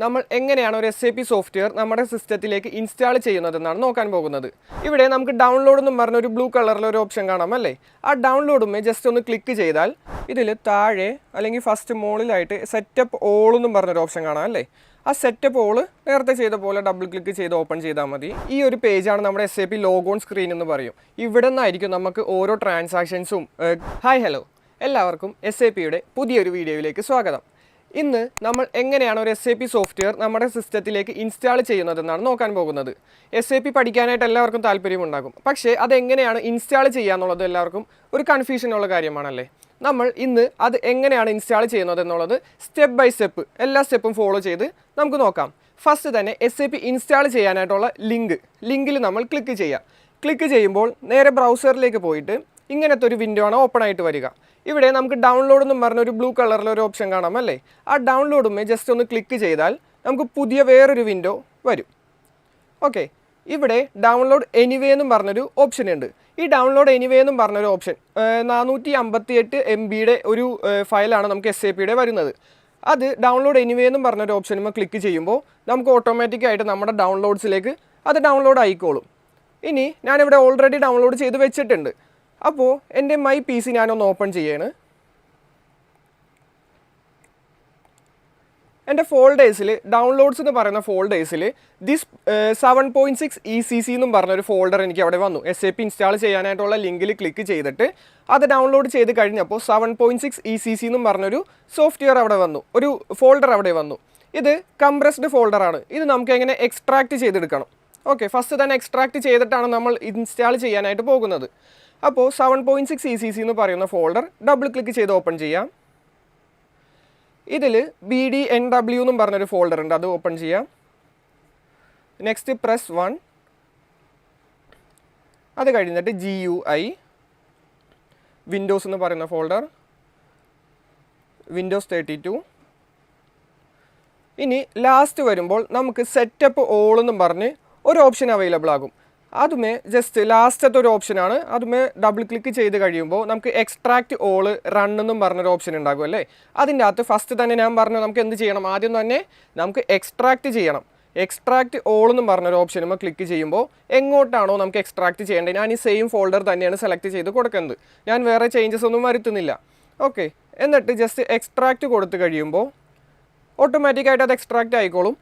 നമ്മൾ എങ്ങനെയാണ് ഒരു SAP സോഫ്റ്റ്വെയർ നമ്മുടെ സിസ്റ്റത്തിലേക്ക് ഇൻസ്റ്റാൾ ചെയ്യുന്നതെന്നാണ് നോക്കാൻ പോകുന്നത്. ഇവിടെ നമുക്ക് ഡൗൺലോഡ് എന്നും പറഞ്ഞ ഒരു ബ്ലൂ കളറിൽ ഒരു ഓപ്ഷൻ കാണാം അല്ലേ. ആ ഡൗൺലോഡുമേ ജസ്റ്റ് ഒന്ന് ക്ലിക്ക് ചെയ്താൽ ഇതിൽ താഴെ അല്ലെങ്കിൽ ഫസ്റ്റ് മുകളിലായിട്ട് സെറ്റപ്പ് ഓൾ എന്നും പറഞ്ഞൊരു ഓപ്ഷൻ കാണാം അല്ലേ. ആ സെറ്റപ്പ് ഓൾ നേരത്തെ ചെയ്ത പോലെ ഡബിൾ ക്ലിക്ക് ചെയ്ത് ഓപ്പൺ ചെയ്താൽ മതി. ഈ ഒരു പേജാണ് നമ്മുടെ SAP ലോഗോൺ സ്ക്രീൻ എന്ന് പറയും. ഇവിടെ നിന്നായിരിക്കും നമുക്ക് ഓരോ ട്രാൻസാക്ഷൻസും. ഹായ് ഹലോ, എല്ലാവർക്കും SAPയുടെ പുതിയൊരു വീഡിയോയിലേക്ക് സ്വാഗതം. ഇന്ന് നമ്മൾ എങ്ങനെയാണ് ഒരു SAP സോഫ്റ്റ്വെയർ നമ്മുടെ സിസ്റ്റത്തിലേക്ക് ഇൻസ്റ്റാൾ ചെയ്യുന്നതെന്നാണ് നോക്കാൻ പോകുന്നത്. SAP പഠിക്കാനായിട്ട് എല്ലാവർക്കും താല്പര്യമുണ്ടാകും, പക്ഷേ അതെങ്ങനെയാണ് ഇൻസ്റ്റാൾ ചെയ്യുക എന്നുള്ളത് എല്ലാവർക്കും ഒരു കൺഫ്യൂഷനുള്ള കാര്യമാണല്ലേ. നമ്മൾ ഇന്ന് അത് എങ്ങനെയാണ് ഇൻസ്റ്റാൾ ചെയ്യുന്നത് എന്നുള്ളത് സ്റ്റെപ്പ് ബൈ സ്റ്റെപ്പ് എല്ലാ സ്റ്റെപ്പും ഫോളോ ചെയ്ത് നമുക്ക് നോക്കാം. ഫസ്റ്റ് തന്നെ SAP ഇൻസ്റ്റാൾ ചെയ്യാനായിട്ടുള്ള ലിങ്കിൽ നമ്മൾ ക്ലിക്ക് ചെയ്യുക. ക്ലിക്ക് ചെയ്യുമ്പോൾ നേരെ ബ്രൗസറിലേക്ക് പോയിട്ട് ഇങ്ങനത്തെ ഒരു വിൻഡോ ആണ് ഓപ്പൺ ആയിട്ട് വരിക. ഇവിടെ നമുക്ക് ഡൗൺലോഡ് എന്നും പറഞ്ഞൊരു ബ്ലൂ കളറിൽ ഒരു ഓപ്ഷൻ കാണാം അല്ലേ. ആ ഡൗൺലോഡുമേ ജസ്റ്റ് ഒന്ന് ക്ലിക്ക് ചെയ്താൽ നമുക്ക് പുതിയ വേറൊരു വിൻഡോ വരും. ഓക്കെ, ഇവിടെ ഡൗൺലോഡ് എനിവേ എന്നും പറഞ്ഞൊരു ഓപ്ഷൻ ഉണ്ട്. ഈ ഡൗൺലോഡ് എനിവേ എന്നും പറഞ്ഞൊരു ഓപ്ഷൻ 458 MB ഒരു ഫയലാണ് നമുക്ക് SAPയുടെ വരുന്നത്. അത് ഡൗൺലോഡ് എനിവേ എന്നും പറഞ്ഞൊരു ഓപ്ഷനുമ്പോൾ ക്ലിക്ക് ചെയ്യുമ്പോൾ നമുക്ക് ഓട്ടോമാറ്റിക്കായിട്ട് നമ്മുടെ ഡൗൺലോഡ്സിലേക്ക് അത് ഡൗൺലോഡ് ആയിക്കോളും. ഇനി ഞാനിവിടെ ഓൾറെഡി ഡൗൺലോഡ് ചെയ്ത് വെച്ചിട്ടുണ്ട്. അപ്പോൾ എൻ്റെ മൈ PC ഞാനൊന്ന് ഓപ്പൺ ചെയ്യാണ്. എൻ്റെ ഫോൾഡേഴ്സിൽ ഡൗൺലോഡ്സ് എന്ന് പറയുന്ന ഫോൾഡേഴ്സിൽ ദിസ് 7.6 ECC എന്നും പറഞ്ഞൊരു ഫോൾഡർ എനിക്ക് അവിടെ വന്നു. SAP ഇൻസ്റ്റാൾ ചെയ്യാനായിട്ടുള്ള ലിങ്കിൽ ക്ലിക്ക് ചെയ്തിട്ട് അത് ഡൗൺലോഡ് ചെയ്ത് കഴിഞ്ഞപ്പോൾ 7.6 ECC എന്നും പറഞ്ഞൊരു സോഫ്റ്റ്വെയർ അവിടെ വന്നു, ഒരു ഫോൾഡർ അവിടെ വന്നു. ഇത് കംപ്രസ്ഡ് ഫോൾഡറാണ്. ഇത് നമുക്ക് എങ്ങനെ എക്സ്ട്രാക്റ്റ് ചെയ്തെടുക്കണം. ഓക്കെ, ഫസ്റ്റ് തന്നെ എക്സ്ട്രാക്റ്റ് ചെയ്തിട്ടാണ് നമ്മൾ ഇൻസ്റ്റാൾ ചെയ്യാനായിട്ട് പോകുന്നത്. അപ്പോൾ 7.6 ECC എന്ന് പറയുന്ന ഫോൾഡർ ഡബിൾ ക്ലിക്ക് ചെയ്ത് ഓപ്പൺ ചെയ്യാം. ഇതിൽ BDNW എന്നും പറഞ്ഞൊരു ഫോൾഡർ ഉണ്ട്, അത് ഓപ്പൺ ചെയ്യാം. Next press 1. അത് കഴിഞ്ഞിട്ട് GUI വിൻഡോസ് എന്ന് പറയുന്ന ഫോൾഡർ, വിൻഡോസ് 32. ഇനി ലാസ്റ്റ് വരുമ്പോൾ നമുക്ക് സെറ്റപ്പ് ഓൾ എന്നും പറഞ്ഞ് ഒരു ഓപ്ഷൻ അവൈലബിൾ ആകും. അതുമേ ജസ്റ്റ് ലാസ്റ്റത്തെ ഒരു ഓപ്ഷനാണ്. അതുമേ ഡബിൾ ക്ലിക്ക് ചെയ്ത് കഴിയുമ്പോൾ നമുക്ക് എക്സ്ട്രാക്റ്റ് ഓൾ റൺ എന്നും പറഞ്ഞൊരു ഓപ്ഷൻ ഉണ്ടാകും അല്ലേ. അതിൻ്റെ അകത്ത് ഫസ്റ്റ് തന്നെ ഞാൻ പറഞ്ഞു നമുക്ക് എന്ത് ചെയ്യണം, ആദ്യം തന്നെ നമുക്ക് എക്സ്ട്രാക്റ്റ് ചെയ്യണം. എക്സ്ട്രാക്റ്റ് ഓൾ എന്നും പറഞ്ഞൊരു ഓപ്ഷനുമ്പോൾ ക്ലിക്ക് ചെയ്യുമ്പോൾ എങ്ങോട്ടാണോ നമുക്ക് എക്സ്ട്രാക്റ്റ് ചെയ്യേണ്ടത്, ഞാൻ ഈ സെയിം ഫോൾഡർ തന്നെയാണ് സെലക്ട് ചെയ്ത് കൊടുക്കുന്നത്. ഞാൻ വേറെ ചേഞ്ചസ് ഒന്നും വരുത്തുന്നില്ല. ഓക്കെ, എന്നിട്ട് ജസ്റ്റ് എക്സ്ട്രാക്റ്റ് കൊടുത്തു കഴിയുമ്പോൾ ഓട്ടോമാറ്റിക്കായിട്ട് അത് എക്സ്ട്രാക്റ്റ് ആയിക്കോളും.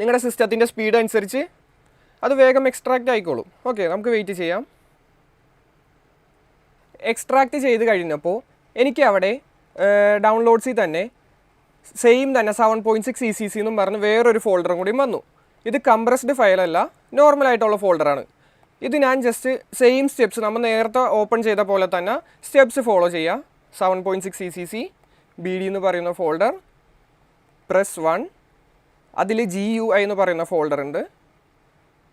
നിങ്ങളുടെ സിസ്റ്റത്തിൻ്റെ സ്പീഡ് അനുസരിച്ച് അത് വേഗം എക്സ്ട്രാക്റ്റ് ആയിക്കോളും. ഓക്കെ, നമുക്ക് വെയിറ്റ് ചെയ്യാം. എക്സ്ട്രാക്റ്റ് ചെയ്ത് കഴിഞ്ഞപ്പോൾ എനിക്ക് അവിടെ ഡൗൺലോഡ്സിൽ തന്നെ സെയിം തന്നെ 7.6 ECC എന്നും പറഞ്ഞ് വേറൊരു ഫോൾഡറും കൂടി വന്നു. ഇത് കംപ്രസ്ഡ് ഫയലല്ല, നോർമലായിട്ടുള്ള ഫോൾഡറാണ്. ഇത് ഞാൻ ജസ്റ്റ് സെയിം സ്റ്റെപ്സ് നമ്മൾ നേരത്തെ ഓപ്പൺ ചെയ്ത പോലെ തന്നെ സ്റ്റെപ്സ് ഫോളോ ചെയ്യുക. 7.6 ECC BD എന്ന് പറയുന്ന ഫോൾഡർ, പ്രസ് 1. അതിൽ GUI എന്ന് പറയുന്ന ഫോൾഡർ ഉണ്ട്,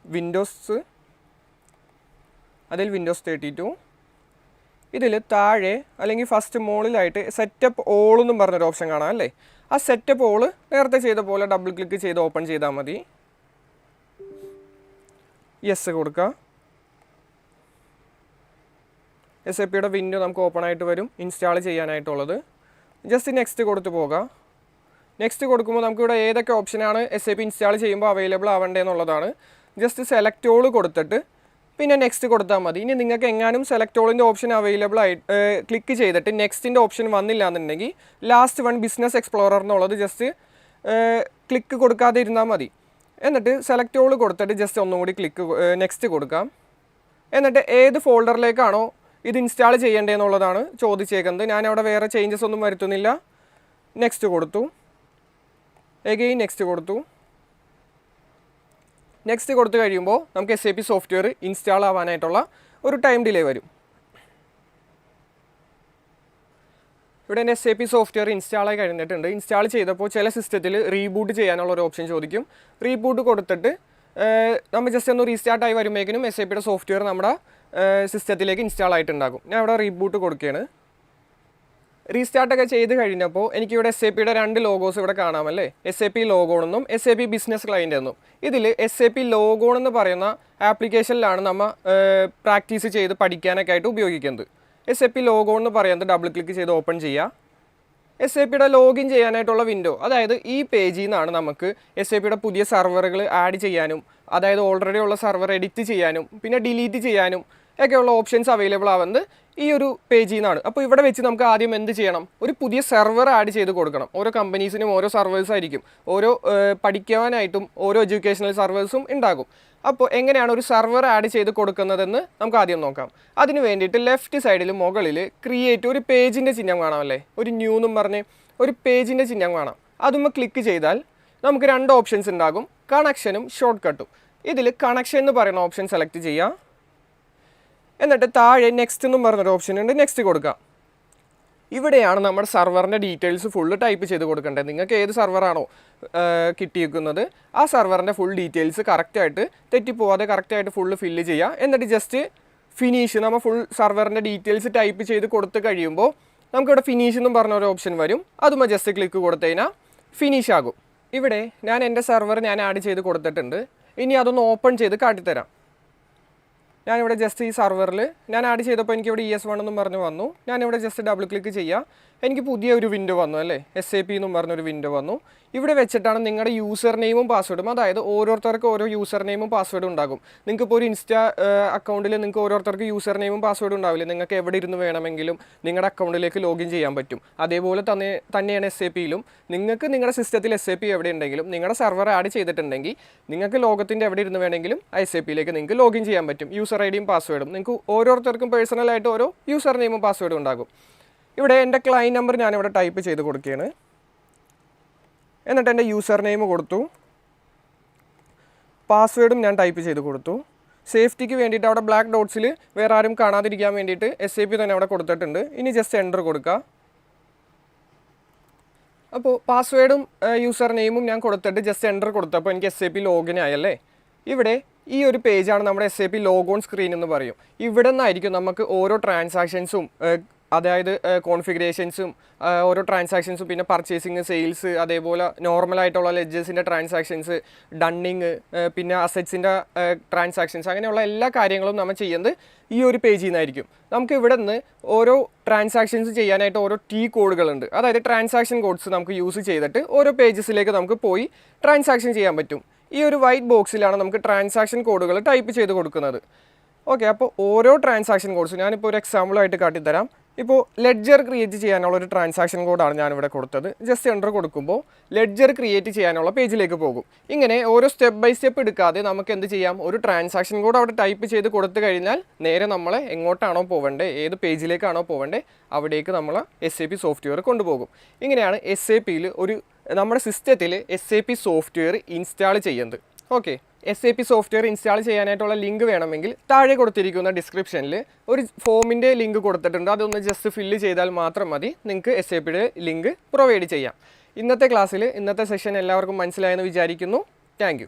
വിൻഡോസ്, അതിൽ വിൻഡോസ് 32. ഇതിൽ താഴെ അല്ലെങ്കിൽ ഫസ്റ്റ് മുകളിലായിട്ട് സെറ്റപ്പ് ഓൾ എന്നും പറഞ്ഞൊരു ഓപ്ഷൻ കാണാം അല്ലേ. ആ സെറ്റപ്പ് ഓൾ നേരത്തെ ചെയ്ത പോലെ ഡബിൾ ക്ലിക്ക് ചെയ്ത് ഓപ്പൺ ചെയ്താൽ മതി. യെസ് കൊടുക്കുക. SAPയുടെ വിൻഡോ നമുക്ക് ഓപ്പൺ ആയിട്ട് വരും ഇൻസ്റ്റാൾ ചെയ്യാനായിട്ടുള്ളത്. ജസ്റ്റ് നെക്സ്റ്റ് കൊടുത്ത് പോകാം. നെക്സ്റ്റ് കൊടുക്കുമ്പോൾ നമുക്കിവിടെ ഏതൊക്കെ ഓപ്ഷനാണ് SAP ഇൻസ്റ്റാൾ ചെയ്യുമ്പോൾ അവൈലബിൾ ആവേണ്ടതെന്നുള്ളതാണ്. ജസ്റ്റ് സെലക്ട് ഓൾ കൊടുത്തിട്ട് പിന്നെ നെക്സ്റ്റ് കൊടുത്താൽ മതി. ഇനി നിങ്ങൾക്ക് എങ്ങാനും സെലക്ട് ഓളിൻ്റെ ഓപ്ഷൻ അവൈലബിൾ ആയി ക്ലിക്ക് ചെയ്തിട്ട് നെക്സ്റ്റിൻ്റെ ഓപ്ഷൻ വന്നില്ല എന്നുണ്ടെങ്കിൽ ലാസ്റ്റ് വൺ ബിസിനസ് എക്സ്പ്ലോറർ എന്നുള്ളത് ജസ്റ്റ് ക്ലിക്ക് കൊടുക്കാതെ ഇരുന്നാൽ മതി. എന്നിട്ട് സെലക്ട് ഓൾ കൊടുത്തിട്ട് ജസ്റ്റ് ഒന്നും കൂടി നെക്സ്റ്റ് കൊടുക്കാം. എന്നിട്ട് ഏത് ഫോൾഡറിലേക്കാണോ ഇത് ഇൻസ്റ്റാൾ ചെയ്യേണ്ടതെന്നുള്ളതാണ് ചോദിച്ചേക്കുന്നത്. ഞാനവിടെ വേറെ ചേഞ്ചസ് ഒന്നും വരുത്തുന്നില്ല. നെക്സ്റ്റ് കൊടുത്തു, എഗെയിൻ നെക്സ്റ്റ് കൊടുത്തു. നെക്സ്റ്റ് കൊടുത്തു കഴിയുമ്പോൾ നമുക്ക് SAP സോഫ്റ്റ്വെയർ ഇൻസ്റ്റാൾ ആവാനായിട്ടുള്ള ഒരു ടൈം ഡിലേ വരും. ഇവിടെ എൻ്റെ SAP സോഫ്റ്റ്വെയർ ഇൻസ്റ്റാൾ ആയി കഴിഞ്ഞിട്ടുണ്ട്. ഇൻസ്റ്റാൾ ചെയ്തപ്പോൾ ചില സിസ്റ്റത്തിൽ റീബൂട്ട് ചെയ്യാനുള്ള ഒരു ഓപ്ഷൻ ചോദിക്കും. റീബൂട്ട് കൊടുത്തിട്ട് നമ്മൾ ജസ്റ്റ് ഒന്ന് റീസ്റ്റാർട്ടായി വരുമ്പോഴേക്കും SAPയുടെ സോഫ്റ്റ്വെയർ നമ്മുടെ സിസ്റ്റത്തിലേക്ക് ഇൻസ്റ്റാൾ ആയിട്ടുണ്ടാകും. ഞാൻ ഇവിടെ റീബൂട്ട് കൊടുക്കുകയാണ്. റീസ്റ്റാർട്ടൊക്കെ ചെയ്ത് കഴിഞ്ഞപ്പോൾ എനിക്കിവിടെ SAPയുടെ 2 ലോഗോസ് ഇവിടെ കാണാമല്ലേ. SAP ലോഗോൺ എന്നും SAP ബിസിനസ് ക്ലയൻ്റ് എന്നും. ഇതിൽ SAP ലോഗോൺ എന്ന് പറയുന്ന ആപ്ലിക്കേഷനിലാണ് നമ്മൾ പ്രാക്ടീസ് ചെയ്ത് പഠിക്കാനൊക്കെ ആയിട്ട് ഉപയോഗിക്കുന്നത്. SAP ലോഗോൺ എന്ന് പറയുന്നത് ഡബിൾ ക്ലിക്ക് ചെയ്ത് ഓപ്പൺ ചെയ്യുക. SAPയുടെ ലോഗിൻ ചെയ്യാനായിട്ടുള്ള വിൻഡോ, അതായത് ഈ പേജിൽ നിന്നാണ് നമുക്ക് SAPയുടെ പുതിയ സെർവറുകൾ ആഡ് ചെയ്യാനും, അതായത് ഓൾറെഡി ഉള്ള സെർവർ എഡിറ്റ് ചെയ്യാനും പിന്നെ ഡിലീറ്റ് ചെയ്യാനും ഒക്കെയുള്ള ഓപ്ഷൻസ് അവൈലബിൾ ആവുന്നത് ഈ ഒരു പേജിൽ നിന്നാണ്. അപ്പോൾ ഇവിടെ വെച്ച് നമുക്ക് ആദ്യം എന്ത് ചെയ്യണം, ഒരു പുതിയ സെർവർ ആഡ് ചെയ്ത് കൊടുക്കണം. ഓരോ കമ്പനീസിനും ഓരോ സെർവേഴ്സ് ആയിരിക്കും, ഓരോ പഠിക്കാനായിട്ടും ഓരോ എഡ്യൂക്കേഷണൽ സെർവേഴ്സും ഉണ്ടാകും. അപ്പോൾ എങ്ങനെയാണ് ഒരു സെർവർ ആഡ് ചെയ്ത് കൊടുക്കുന്നതെന്ന് നമുക്ക് ആദ്യം നോക്കാം. അതിന് വേണ്ടിയിട്ട് ലെഫ്റ്റ് സൈഡിൽ മുകളിൽ ക്രിയേറ്റ് ഒരു പേജിൻ്റെ ചിഹ്നം കാണാമല്ലേ, ഒരു ന്യൂ എന്നും പറഞ്ഞ് ഒരു പേജിൻ്റെ ചിഹ്നം കാണാം. അതുമ്മ ക്ലിക്ക് ചെയ്താൽ നമുക്ക് 2 ഓപ്ഷൻസ് ഉണ്ടാകും, കണക്ഷനും ഷോർട്ട് കട്ടും. ഇതിൽ കണക്ഷൻ എന്ന് പറയുന്ന ഓപ്ഷൻ സെലക്ട് ചെയ്യാം. എന്നിട്ട് താഴെ നെക്സ്റ്റ് എന്നും പറഞ്ഞൊരു ഓപ്ഷൻ ഉണ്ട്, നെക്സ്റ്റ് കൊടുക്കാം. ഇവിടെയാണ് നമ്മുടെ സെർവറിൻ്റെ ഡീറ്റെയിൽസ് ഫുള്ള് ടൈപ്പ് ചെയ്ത് കൊടുക്കേണ്ടത്. നിങ്ങൾക്ക് ഏത് സെർവറാണോ കിട്ടിയിരിക്കുന്നത് ആ സെർവറിൻ്റെ ഫുൾ ഡീറ്റെയിൽസ് കറക്റ്റായിട്ട് തെറ്റിപ്പോവാതെ കറക്റ്റായിട്ട് ഫുള്ള് ഫില്ല് ചെയ്യുക. എന്നിട്ട് ജസ്റ്റ് ഫിനിഷ്, നമ്മൾ ഫുൾ സെർവറിൻ്റെ ഡീറ്റെയിൽസ് ടൈപ്പ് ചെയ്ത് കൊടുത്ത് കഴിയുമ്പോൾ നമുക്കിവിടെ ഫിനിഷ് എന്നും പറഞ്ഞൊരു ഓപ്ഷൻ വരും. അതുമ്പോൾ ജസ്റ്റ് ക്ലിക്ക് കൊടുത്തു കഴിഞ്ഞാൽ ഫിനിഷ് ആകും. ഇവിടെ ഞാൻ എൻ്റെ സെർവർ ആഡ് ചെയ്ത് കൊടുത്തിട്ടുണ്ട്. ഇനി അതൊന്ന് ഓപ്പൺ ചെയ്ത് കാട്ടിത്തരാം. ഞാനിവിടെ ജസ്റ്റ് ഈ സെർവറിൽ ഞാൻ ആഡ് ചെയ്തപ്പോൾ എനിക്കിവിടെ ES1 എന്നും പറഞ്ഞ് വന്നു. ഞാനിവിടെ ജസ്റ്റ് ഡബിൾ ക്ലിക്ക് ചെയ്യുക, എനിക്ക് പുതിയ ഒരു വിൻഡോ വന്നു അല്ലേ, SAP എന്നും പറഞ്ഞൊരു വിൻഡോ വന്നു. ഇവിടെ വെച്ചിട്ടാണ് നിങ്ങളുടെ യൂസർ നെയിമും പാസ്വേഡും, അതായത് ഓരോരുത്തർക്കും ഓരോ യൂസർ നെയിമും പാസ്വേഡും ഉണ്ടാകും. നിങ്ങൾക്കിപ്പോൾ ഒരു ഇൻസ്റ്റാ അക്കൗണ്ടിൽ നിങ്ങൾക്ക് ഓരോരുത്തർക്ക് യൂസർ നെയിമും പാസ്വേഡും ഉണ്ടാവില്ല. നിങ്ങൾക്ക് എവിടെ ഇരുന്ന് വേണമെങ്കിലും നിങ്ങളുടെ അക്കൗണ്ടിലേക്ക് ലോഗിൻ ചെയ്യാൻ പറ്റും. അതേപോലെ തന്നെയാണ് SAPയിലും. നിങ്ങൾക്ക് നിങ്ങളുടെ സിസ്റ്റത്തിൽ SAP എവിടെ ഉണ്ടെങ്കിലും നിങ്ങളുടെ സെർവർ ആഡ് ചെയ്തിട്ടുണ്ടെങ്കിൽ നിങ്ങൾക്ക് ലോകത്തിൻ്റെ എവിടെ ഇരുന്ന് വേണമെങ്കിലും SAPയിലേക്ക് നിങ്ങൾക്ക് ലോഗിൻ ചെയ്യാൻ പറ്റും. യൂസർ ഐഡിയും പാസ്വേഡും നിങ്ങൾക്ക് ഓരോരുത്തർക്കും പേഴ്സണലായിട്ട് ഓരോ യൂസർ നെയിമും പാസ്വേഡും ഉണ്ടാകും. ഇവിടെ എൻ്റെ ക്ലയൻറ്റ് നമ്പർ ഞാനിവിടെ ടൈപ്പ് ചെയ്ത് കൊടുക്കുകയാണ്. എന്നിട്ട് എൻ്റെ യൂസർ നെയിം കൊടുത്തു, പാസ്വേഡും ഞാൻ ടൈപ്പ് ചെയ്ത് കൊടുത്തു. സേഫ്റ്റിക്ക് വേണ്ടിയിട്ട് അവിടെ ബ്ലാക്ക് ഡോട്ട്സിൽ വേറെ ആരും കാണാതിരിക്കാൻ വേണ്ടിയിട്ട് SAP തന്നെ അവിടെ കൊടുത്തിട്ടുണ്ട്. ഇനി ജസ്റ്റ് എൻ്റർ കൊടുക്കുക. അപ്പോൾ പാസ്വേഡും യൂസർ നെയിമും ഞാൻ കൊടുത്തിട്ട് ജസ്റ്റ് എൻ്റർ കൊടുത്തപ്പോൾ എനിക്ക് SAP ലോഗിൻ ആയല്ലേ. ഇവിടെ ഈ ഒരു പേജാണ് നമ്മുടെ SAP ലോഗോൺ സ്ക്രീൻ എന്ന് പറയും. ഇവിടെ നിന്നായിരിക്കും നമുക്ക് ഓരോ ട്രാൻസാക്ഷൻസും, അതായത് കോൺഫിഗറേഷൻസും ഓരോ ട്രാൻസാക്ഷൻസും പിന്നെ പർച്ചേസിങ്, സെയിൽസ്, അതേപോലെ നോർമലായിട്ടുള്ള ലെഡ്ജേഴ്സിൻ്റെ ട്രാൻസാക്ഷൻസ്, ഡണ്ണിങ്, പിന്നെ അസറ്റ്സിൻ്റെ ട്രാൻസാക്ഷൻസ്, അങ്ങനെയുള്ള എല്ലാ കാര്യങ്ങളും നമ്മൾ ചെയ്യുന്നത് ഈ ഒരു പേജിൽ നിന്നായിരിക്കും. നമുക്ക് ഇവിടെ നിന്ന് ഓരോ ട്രാൻസാക്ഷൻസ് ചെയ്യാനായിട്ട് ഓരോ കോഡുകളുണ്ട്, അതായത് ട്രാൻസാക്ഷൻ കോഡ്സ് നമുക്ക് യൂസ് ചെയ്തിട്ട് ഓരോ പേജസിലേക്ക് നമുക്ക് പോയി ട്രാൻസാക്ഷൻ ചെയ്യാൻ പറ്റും. ഈ ഒരു വൈറ്റ് ബോക്സിലാണ് നമുക്ക് ട്രാൻസാക്ഷൻ കോഡുകൾ ടൈപ്പ് ചെയ്ത് കൊടുക്കുന്നത്. ഓക്കെ, അപ്പോൾ ഓരോ ട്രാൻസാക്ഷൻ കോഡ്സ് ഞാനിപ്പോൾ ഒരു എക്സാമ്പിളായിട്ട് കാട്ടിത്തരാം. ഇപ്പോൾ ലെഡ്ജർ ക്രിയേറ്റ് ചെയ്യാനുള്ള ഒരു ട്രാൻസാക്ഷൻ കോഡാണ് ഞാനിവിടെ കൊടുത്തത്. ജസ്റ്റ് എൻ്റർ കൊടുക്കുമ്പോൾ ലെഡ്ജർ ക്രിയേറ്റ് ചെയ്യാനുള്ള പേജിലേക്ക് പോകും. ഇങ്ങനെ ഓരോ സ്റ്റെപ്പ് ബൈ സ്റ്റെപ്പ് എടുക്കാതെ നമുക്ക് എന്ത് ചെയ്യാം, ഒരു ട്രാൻസാക്ഷൻ കോഡ് അവിടെ ടൈപ്പ് ചെയ്ത് കൊടുത്തു കഴിഞ്ഞാൽ നേരെ നമ്മളെ എങ്ങോട്ടാണോ പോവേണ്ടത്, ഏത് പേജിലേക്കാണോ പോവേണ്ടത് അവിടേക്ക് നമ്മൾ SAP സോഫ്റ്റ്വെയർ കൊണ്ടുപോകും. ഇങ്ങനെയാണ് SAPയിൽ നമ്മുടെ സിസ്റ്റത്തിൽ SAP സോഫ്റ്റ്വെയർ ഇൻസ്റ്റാൾ ചെയ്യുന്നത്. ഓക്കെ, SAP സോഫ്റ്റ്വെയർ ഇൻസ്റ്റാൾ ചെയ്യാനായിട്ടുള്ള ലിങ്ക് വേണമെങ്കിൽ താഴെ കൊടുത്തിരിക്കുന്ന ഡിസ്ക്രിപ്ഷനിൽ ഒരു ഫോമിൻ്റെ ലിങ്ക് കൊടുത്തിട്ടുണ്ട്. അതൊന്ന് ജസ്റ്റ് ഫില്ല് ചെയ്താൽ മാത്രം മതി, നിങ്ങൾക്ക് SAPയുടെ ലിങ്ക് പ്രൊവൈഡ് ചെയ്യാം. ഇന്നത്തെ സെഷൻ എല്ലാവർക്കും മനസ്സിലായെന്ന് വിചാരിക്കുന്നു. താങ്ക്